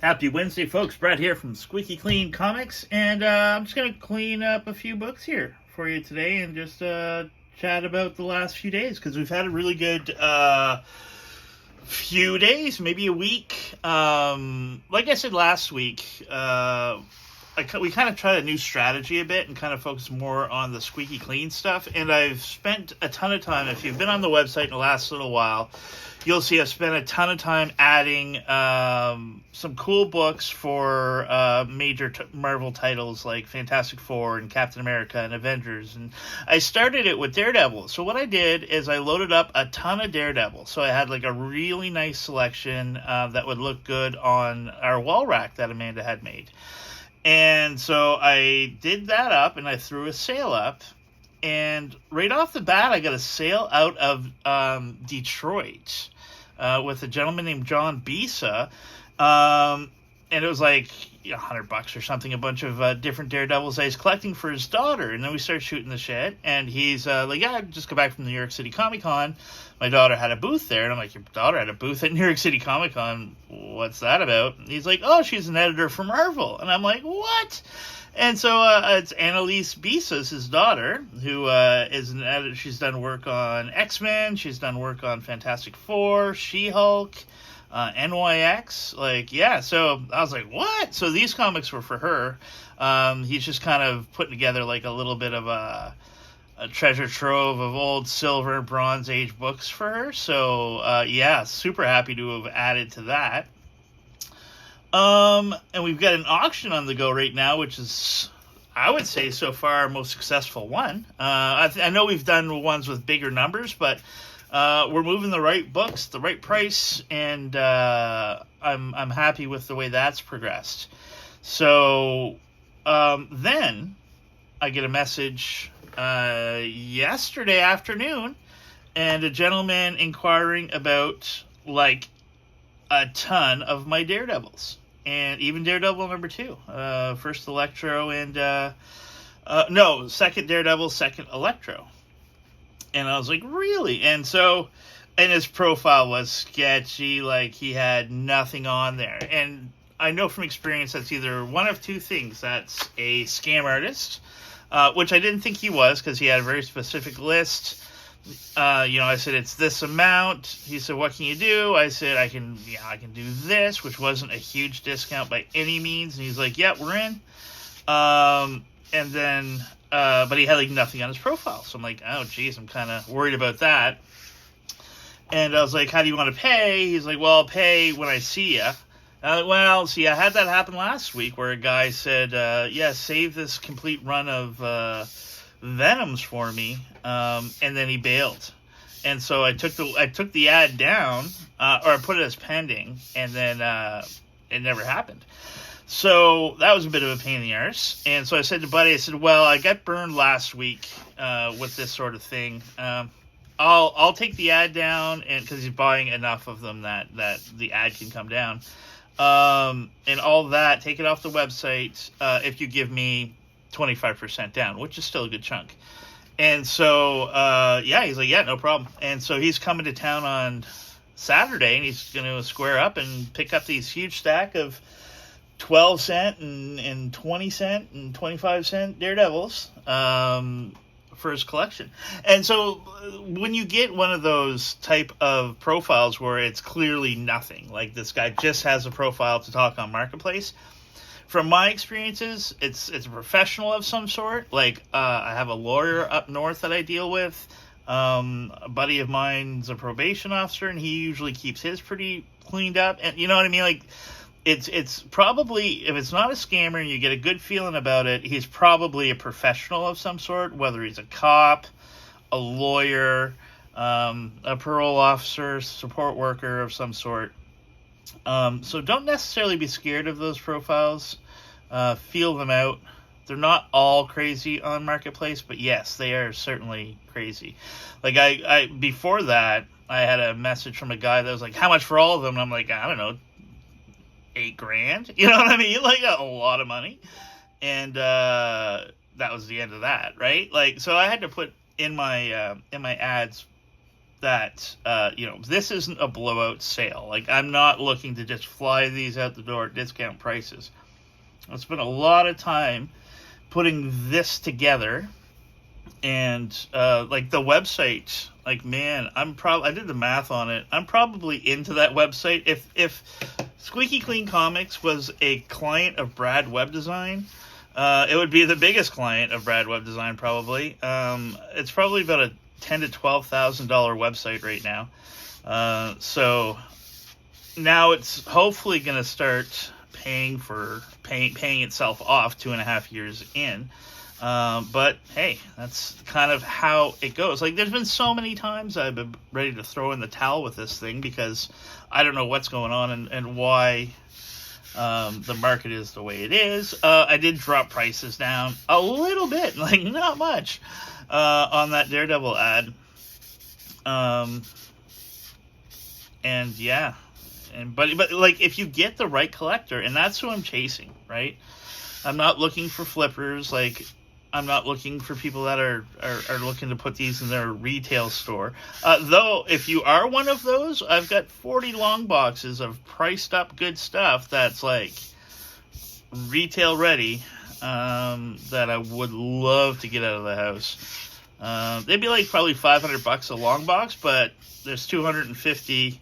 Happy Wednesday, folks. Brad here from Squeaky Clean Comics, and I'm just going to clean up a few books here for you today and just chat about the last few days because we've had a really good few days, maybe a week. Like I said last week, we kind of tried a new strategy a bit and kind of focused more on the squeaky clean stuff. And I've spent a ton of time. If you've been on the website in the last little while, you'll see I've spent a ton of time adding some cool books for major Marvel titles like Fantastic Four and Captain America and Avengers. And I started it with Daredevil. So what I did is I loaded up a ton of Daredevil. So I had like a really nice selection that would look good on our wall rack that Amanda had made. And so I did that up and I threw a sale up. And right off the bat, I got a sale out of Detroit with a gentleman named John Bisa. And it was like $100 or something, a bunch of different Daredevils that he's collecting for his daughter. And then we started shooting the shit. And he's like, yeah, I just got back from the New York City Comic Con. My daughter had a booth there. And I'm like, your daughter had a booth at New York City Comic Con? What's that about? And he's like, oh, she's an editor for Marvel. And I'm like, what? And so it's Annalise Bisas, his daughter, who is an editor. She's done work on X-Men. She's done work on Fantastic Four, She-Hulk, NYX. Like, yeah, so I was like, what? So these comics were for her. He's just kind of putting together like a little bit of a treasure trove of old Silver and Bronze Age books for her. So, yeah, super happy to have added to that. And we've got an auction on the go right now, which is, I would say, so far our most successful one. I know we've done ones with bigger numbers, but we're moving the right books, the right price, and I'm happy with the way that's progressed. So then I get a message yesterday afternoon, and a gentleman inquiring about like a ton of my Daredevils, and even Daredevil number 2, first Electro and second Daredevil, second Electro. And I was like, really? And so, and his profile was sketchy, like he had nothing on there. And I know from experience that's either one of two things. That's a scam artist, which I didn't think he was because he had a very specific list. I said, it's this amount. He said, what can you do? I said, I can do this, which wasn't a huge discount by any means. And he's like, yeah, we're in. And then, but he had like nothing on his profile. So I'm like, oh geez, I'm kind of worried about that. And I was like, how do you want to pay? He's like, well, I'll pay when I see you. I had that happen last week where a guy said, yeah, save this complete run of, Venoms for me, and then he bailed. And so I took the ad down, or I put it as pending, and then it never happened. So that was a bit of a pain in the arse. And so I said to Buddy, I said, well, I got burned last week with this sort of thing. I'll take the ad down, and because he's buying enough of them that the ad can come down, and all that. Take it off the website if you give me 25% down, which is still a good chunk. And so, he's like, yeah, no problem. And so he's coming to town on Saturday, and he's going to square up and pick up these huge stack of 12 cent and 20 cent and 25 cent Daredevils for his collection. And so when you get one of those type of profiles where it's clearly nothing, like this guy just has a profile to talk on Marketplace, from my experiences, it's a professional of some sort. Like, I have a lawyer up north that I deal with. A buddy of mine's a probation officer, and he usually keeps his pretty cleaned up. And you know what I mean? Like, it's probably, if it's not a scammer and you get a good feeling about it, he's probably a professional of some sort, whether he's a cop, a lawyer, a parole officer, support worker of some sort. So don't necessarily be scared of those profiles. Feel them out. They're not all crazy on Marketplace, but yes, they are certainly crazy. Like I before that, I had a message from a guy that was like, how much for all of them? And I'm like, I don't know, $8,000. You know what I mean? Like a lot of money. And that was the end of that, right? Like, so I had to put in my ads that this isn't a blowout sale. Like, I'm not looking to just fly these out the door at discount prices. I spent a lot of time putting this together, and like the website, like, man, I did the math on it. I'm probably into that website. If Squeaky Clean Comics was a client of Brad Web Design, it would be the biggest client of Brad Web Design, probably. It's probably about a $10,000 to $12,000 website right now. So now it's hopefully going to start paying itself off 2.5 years in. But hey, that's kind of how it goes. Like, there's been so many times I've been ready to throw in the towel with this thing because I don't know what's going on and why the market is the way it is. I did drop prices down a little bit, like not much, on that Daredevil ad. And yeah, but like, if you get the right collector, and that's who I'm chasing, right? I'm not looking for flippers. Like, I'm not looking for people that are looking to put these in their retail store. Though, if you are one of those, I've got 40 long boxes of priced up good stuff that's like retail ready, that I would love to get out of the house. They'd be like probably $500 a long box, but there's 250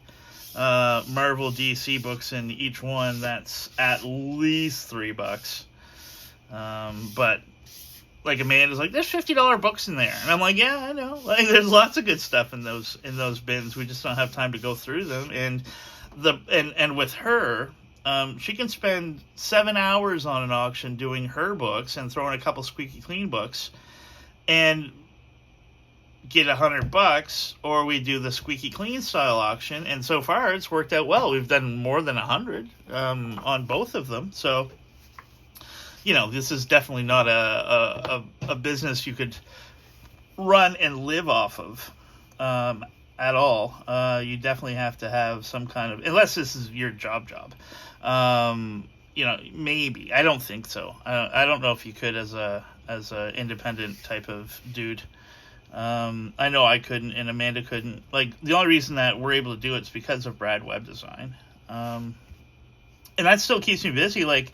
Marvel DC books in each one. That's at least $3. But like, Amanda's like, there's $50 books in there, and I'm like, yeah, I know. Like, there's lots of good stuff in those bins. We just don't have time to go through them. And with her, she can spend 7 hours on an auction doing her books and throwing a couple Squeaky Clean books, and get $100, or we do the Squeaky Clean style auction. And so far, it's worked out well. We've done more than 100 on both of them. So, this is definitely not a business you could run and live off of at all. You definitely have to have some kind of, unless this is your job. Maybe. I don't think so. I don't know if you could as a independent type of dude. I know I couldn't, and Amanda couldn't. Like, the only reason that we're able to do it is because of Brad Web Design. And that still keeps me busy. Like,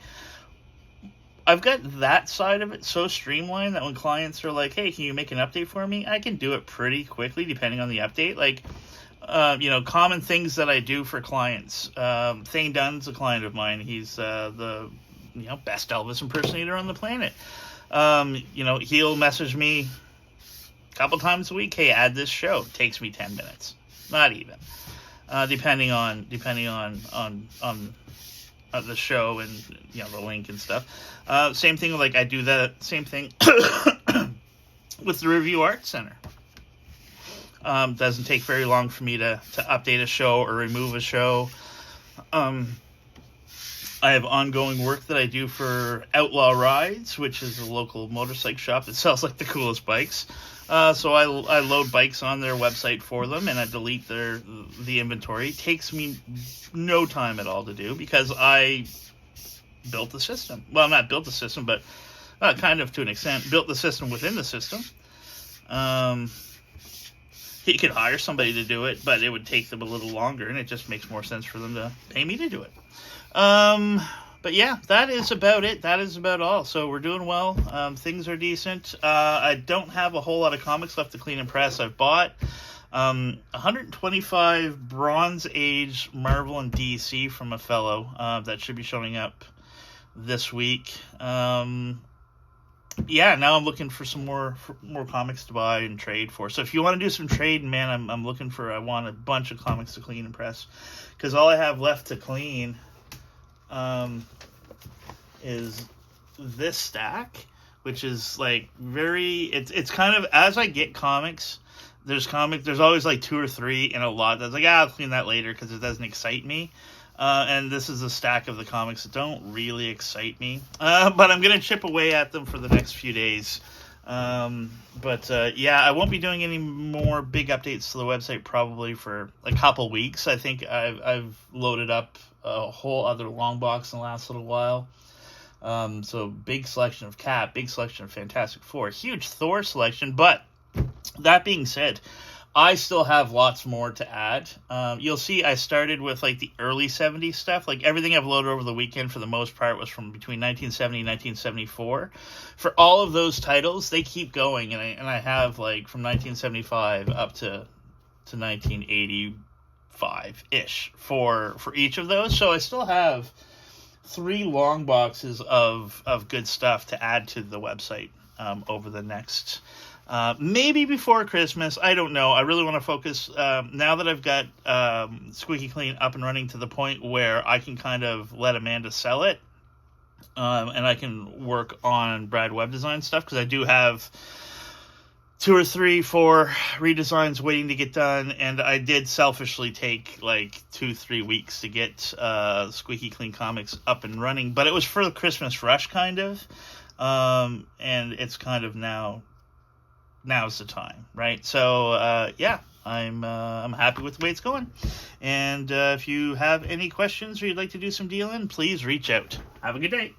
I've got that side of it so streamlined that when clients are like, hey, can you make an update for me? I can do it pretty quickly depending on the update. Like, common things that I do for clients. Thane Dunn's a client of mine. He's the best Elvis impersonator on the planet. He'll message me a couple times a week, hey, add this show. It takes me 10 minutes. Not even. Depending on the show and the link and stuff. Same thing, like, I do that same thing with the Review Art Center. Doesn't take very long for me to update a show or remove a show. I have ongoing work that I do for Outlaw Rides, which is a local motorcycle shop that sells like the coolest bikes. So I load bikes on their website for them, and I delete the inventory. It takes me no time at all to do because I built the system. Well, not built the system, but kind of to an extent built the system within the system. He could hire somebody to do it, but it would take them a little longer, and it just makes more sense for them to pay me to do it. But yeah, that is about it. That is about all. So we're doing well. Things are decent. I don't have a whole lot of comics left to clean and press. I've bought 125 Bronze Age Marvel and DC from a fellow that should be showing up this week. Yeah, now I'm looking for some more comics to buy and trade for. So if you want to do some trade, man, I want a bunch of comics to clean and press, because all I have left to clean is this stack, which is like it's kind of, as I get comics, there's always like 2 or 3 in a lot that's like, I'll clean that later because it doesn't excite me. And this is a stack of the comics that don't really excite me. But I'm going to chip away at them for the next few days. Yeah, I won't be doing any more big updates to the website probably for a couple weeks. I think I've loaded up a whole other long box in the last little while. So big selection of Cap, big selection of Fantastic Four, huge Thor selection. But that being said, I still have lots more to add. You'll see I started with like the early 70s stuff. Like everything I've loaded over the weekend for the most part was from between 1970 and 1974. For all of those titles, they keep going, and I have like from 1975 up to 1985-ish for each of those. So I still have 3 long boxes of good stuff to add to the website over the next maybe before Christmas. I don't know. I really want to focus now that I've got Squeaky Clean up and running to the point where I can kind of let Amanda sell it, and I can work on Brad web design stuff, because I do have 2 or 3, 4 redesigns waiting to get done, and I did selfishly take like 2-3 weeks to get Squeaky Clean Comics up and running, but it was for the Christmas rush kind of, and it's kind of now's the time, right? So yeah, I'm happy with the way it's going, and if you have any questions or you'd like to do some dealing, please reach out. Have a good day.